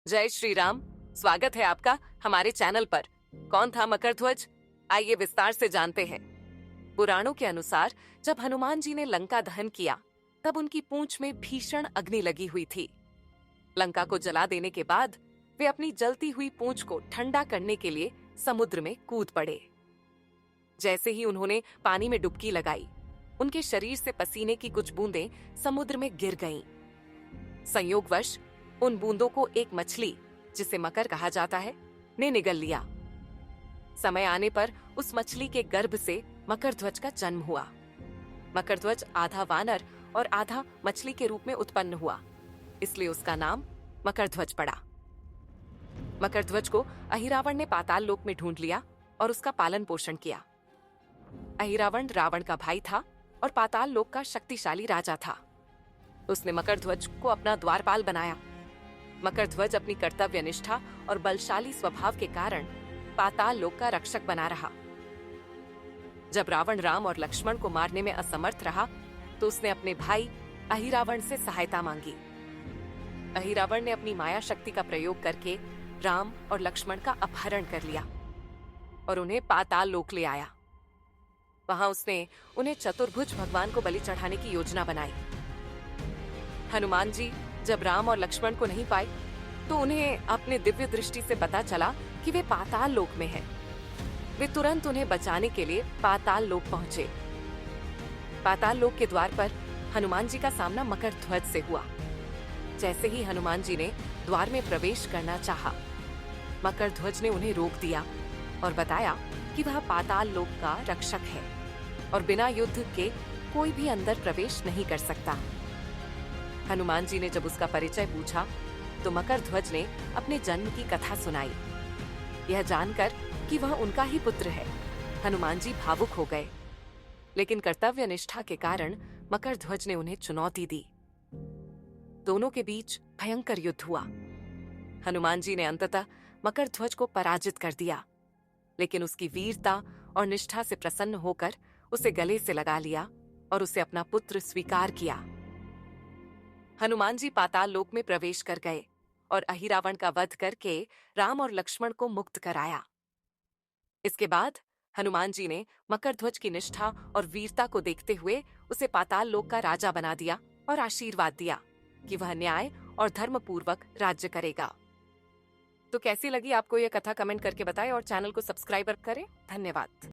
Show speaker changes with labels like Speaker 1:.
Speaker 1: जय श्री राम। स्वागत है आपका हमारे चैनल पर। कौन था मकरध्वज? आइए विस्तार से जानते हैं। पुराणों के अनुसार जब हनुमान जी ने लंका दहन किया तब उनकी पूंछ में भीषण अग्नि लगी हुई थी। लंका को जला देने के बाद वे अपनी जलती हुई पूंछ को ठंडा करने के लिए समुद्र में कूद पड़े। जैसे ही उन्होंने पानी में डुबकी लगाई, उनके शरीर से पसीने की कुछ बूंदें समुद्र में गिर गईं। संयोगवश उन बूंदों को एक मछली, जिसे मकर कहा जाता है, ने निगल लिया। समय आने पर उस मछली के गर्भ से मकरध्वज का जन्म हुआ। मकरध्वज आधा वानर और आधा मछली के रूप में उत्पन्न हुआ, इसलिए उसका नाम मकरध्वज पड़ा। मकरध्वज को अहिरावण ने पाताल लोक में ढूंढ लिया और उसका पालन पोषण किया। अहिरावण रावण का भाई था और पाताल लोक का शक्तिशाली राजा था। उसने मकरध्वज को अपना द्वारपाल बनाया। मकरध्वज अपनी कर्तव्य निष्ठा और बलशाली स्वभाव के कारण पाताल लोक का रक्षक बना रहा। जब रावण राम और लक्ष्मण को मारने में असमर्थ रहा तो उसने अपने भाई अहिरावण से सहायता मांगी। अहिरावण ने अपनी माया शक्ति का प्रयोग करके राम और लक्ष्मण का अपहरण कर लिया और उन्हें पाताल लोक ले आया। वहां उसने उन्हें चतुर्भुज भगवान को बलि चढ़ाने की योजना बनाई। हनुमान जी जब राम और लक्ष्मण को नहीं पाए तो उन्हें अपने दिव्य दृष्टि से पता चला कि वे पाताल लोक में हैं। वे तुरंत उन्हें बचाने के लिए पाताल लोक पहुंचे। पाताल लोक के द्वार पर हनुमान जी का सामना मकरध्वज से हुआ। जैसे ही हनुमान जी ने द्वार में प्रवेश करना चाहा, मकरध्वज ने उन्हें रोक दिया और बताया कि वह पाताल लोक का रक्षक है और बिना युद्ध के कोई भी अंदर प्रवेश नहीं कर सकता। हनुमान जी ने जब उसका परिचय पूछा तो मकरध्वज ने अपने जन्म की कथा सुनाई। यह जानकर कि वह उनका ही पुत्र है, हनुमान जी भावुक हो गए, लेकिन कर्तव्य निष्ठा के कारण मकरध्वज ने उन्हें चुनौती दी। दोनों के बीच भयंकर युद्ध हुआ। हनुमान जी ने अंततः मकरध्वज को पराजित कर दिया, लेकिन उसकी वीरता और निष्ठा से प्रसन्न होकर उसे गले से लगा लिया और उसे अपना पुत्र स्वीकार किया। हनुमान जी पाताल लोक में प्रवेश कर गए और अहिरावण का वध करके राम और लक्ष्मण को मुक्त कराया। इसके बाद हनुमान जी ने मकरध्वज की निष्ठा और वीरता को देखते हुए उसे पाताल लोक का राजा बना दिया और आशीर्वाद दिया कि वह न्याय और धर्म पूर्वक राज्य करेगा। तो कैसी लगी आपको यह कथा? कमेंट करके बताएं और चैनल को सब्सक्राइब करें। धन्यवाद।